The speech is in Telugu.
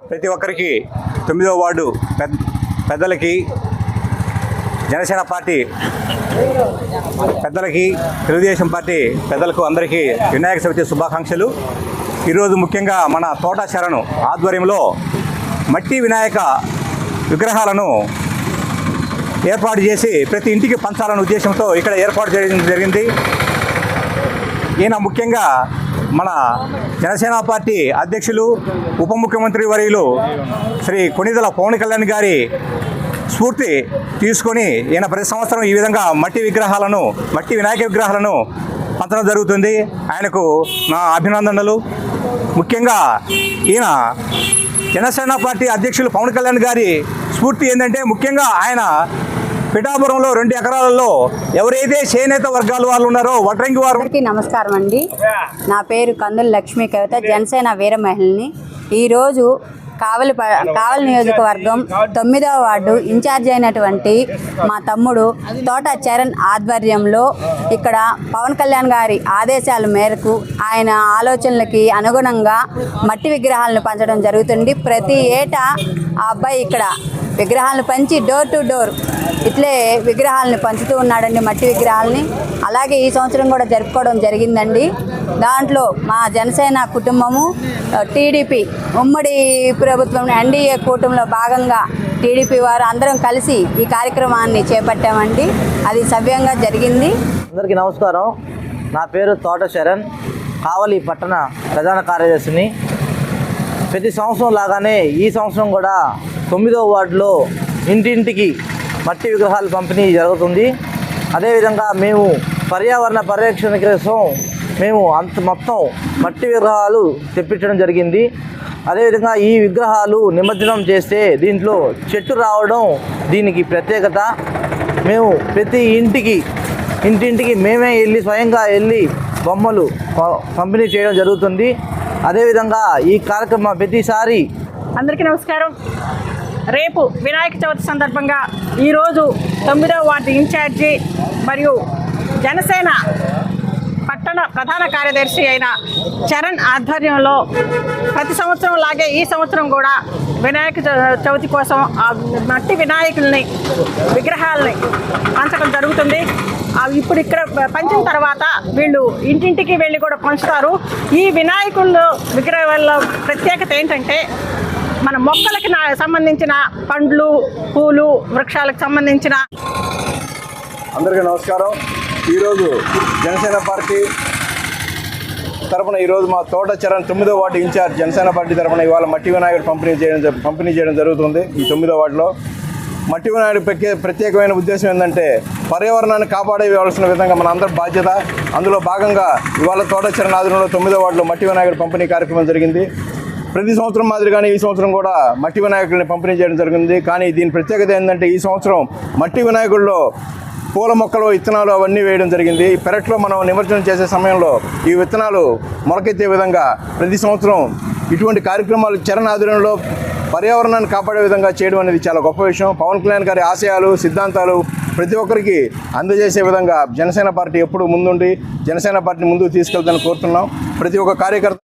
ప్రతి ఒక్కరికి 9వ వార్డు పెద్దలకి, జనసేన పార్టీ పెద్దలకి, తెలుగుదేశం పార్టీ పెద్దలకు అందరికీ వినాయక చవితి శుభాకాంక్షలు. ఈరోజు ముఖ్యంగా మన తోట శరణు ఆధ్వర్యంలో మట్టి వినాయక విగ్రహాలను ఏర్పాటు చేసి ప్రతి ఇంటికి పంచాలనే ఉద్దేశంతో ఇక్కడ ఏర్పాటు చేయడం జరిగింది. ఈయన ముఖ్యంగా మన జనసేన పార్టీ అధ్యక్షులు, ఉప ముఖ్యమంత్రి వర్యులు శ్రీ కొణిదెల పవన్ కళ్యాణ్ గారి స్ఫూర్తి తీసుకొని ఈయన ప్రతి సంవత్సరం ఈ విధంగా మట్టి వినాయక విగ్రహాలను పంచడం జరుగుతుంది. ఆయనకు నా అభినందనలు. ముఖ్యంగా ఈయన జనసేన పార్టీ అధ్యక్షులు పవన్ కళ్యాణ్ గారి స్ఫూర్తి ఏంటంటే, ముఖ్యంగా ఆయన పిఠాపురంలో 2 ఎకరాలలో ఎవరైతే చేనేత వర్గాల వాళ్ళు ఉన్నారో వడ్రంగి వారు. నమస్కారం అండి. నా పేరు కందుల లక్ష్మీ కవిత, జనసేన వీర మహిళని. ఈరోజు కావలి నియోజకవర్గం 9వ వార్డు ఇన్ఛార్జ్ అయినటువంటి మా తమ్ముడు తోట చరణ్ ఆధ్వర్యంలో ఇక్కడ పవన్ కళ్యాణ్ గారి ఆదేశాల మేరకు ఆయన ఆలోచనలకి అనుగుణంగా మట్టి విగ్రహాలను పంచడం జరుగుతుంది. ప్రతి ఏటా ఆ అబ్బాయి ఇక్కడ విగ్రహాలను పంచి డోర్ టు డోర్ ఇట్లే విగ్రహాలను పంచుతూ ఉన్నాడండి, మట్టి విగ్రహాలని. అలాగే ఈ సంవత్సరం కూడా జరుపుకోవడం జరిగిందండి. దాంట్లో మా జనసేన కుటుంబము, టీడీపీ ఉమ్మడి ప్రభుత్వం ఎన్డీఏ కూటమిలో భాగంగా టీడీపీ వారు అందరం కలిసి ఈ కార్యక్రమాన్ని చేపట్టామండి. అది సవ్యంగా జరిగింది. అందరికీ నమస్కారం. నా పేరు తోట శరణ్, కావలి పట్టణ ప్రధాన కార్యదర్శిని. ప్రతి సంవత్సరం లాగానే ఈ సంవత్సరం కూడా 9వ వార్డులో ఇంటింటికి మట్టి విగ్రహాలు పంపిణీ జరుగుతుంది. అదేవిధంగా మేము పర్యావరణ పరిరక్షణ కోసం మేము మొత్తం మట్టి విగ్రహాలు తెప్పించడం జరిగింది. అదేవిధంగా ఈ విగ్రహాలు నిమజ్జనం చేస్తే దీంట్లో చెట్టు రావడం దీనికి ప్రత్యేకత. మేము ప్రతి ఇంటింటికి మేమే స్వయంగా వెళ్ళి బొమ్మలు పంపిణీ చేయడం జరుగుతుంది. అదేవిధంగా ఈ కార్యక్రమం ప్రతిసారి. అందరికీ నమస్కారం. రేపు వినాయక చవితి సందర్భంగా ఈరోజు 9వ వార్డు ఇన్ఛార్జి మరియు జనసేన పట్టణ ప్రధాన కార్యదర్శి అయిన చరణ్ ఆధ్వర్యంలో ప్రతి సంవత్సరం లాగే ఈ సంవత్సరం కూడా వినాయక చవితి కోసం మట్టి విగ్రహాలని పంచడం జరుగుతుంది. ఇప్పుడు ఇక్కడ పంచిన తర్వాత వీళ్ళు ఇంటింటికి వెళ్ళి కూడా పంచుతారు. ఈ వినాయకుళ్ళు విగ్రహాల ప్రత్యేకత ఏంటంటే, మన మొక్కలకి సంబంధించిన పండ్లు, పూలు, వృక్షాలకు సంబంధించిన. అందరికీ నమస్కారం. ఈరోజు జనసేన పార్టీ తరఫున ఈరోజు మా తోట చరణ్ 9వ వార్డు ఇన్ఛార్జ్ జనసేన పార్టీ తరఫున ఇవాళ మట్టి వినాయకుడు పంపిణీ చేయడం జరుగుతుంది. ఈ 9వ వార్డులో మట్టి వినాయకుడి ప్రత్యేకమైన ఉద్దేశం ఏంటంటే, పర్యావరణాన్ని కాపాడేయవలసిన విధంగా మన అందరి బాధ్యత. అందులో భాగంగా ఇవాళ తోట చరణ్ ఆధ్వర్యంలో 9వ వార్డులో మట్టి వినాయకుడు పంపిణీ కార్యక్రమం జరిగింది. ప్రతి సంవత్సరం మాదిరిగానే ఈ సంవత్సరం కూడా మట్టి వినాయకుడిని పంపిణీ చేయడం జరిగింది. కానీ దీని ప్రత్యేకత ఏంటంటే, ఈ సంవత్సరం మట్టి వినాయకుడిలో పూల మొక్కలు, విత్తనాలు అవన్నీ వేయడం జరిగింది. ఈ పెరట్లో మనం నిమజ్జనం చేసే సమయంలో ఈ విత్తనాలు మొలకెత్తే విధంగా ప్రతి సంవత్సరం ఇటువంటి కార్యక్రమాలు చరణ్ ఆధ్వర్యంలో పర్యావరణాన్ని కాపాడే విధంగా చేయడం అనేది చాలా గొప్ప విషయం. పవన్ కళ్యాణ్ గారి ఆశయాలు, సిద్ధాంతాలు ప్రతి ఒక్కరికి అందజేసే విధంగా జనసేన పార్టీ ఎప్పుడు ముందుండి జనసేన పార్టీని ముందుకు తీసుకెళ్తానని కోరుతున్నాం. ప్రతి ఒక్క కార్యకర్త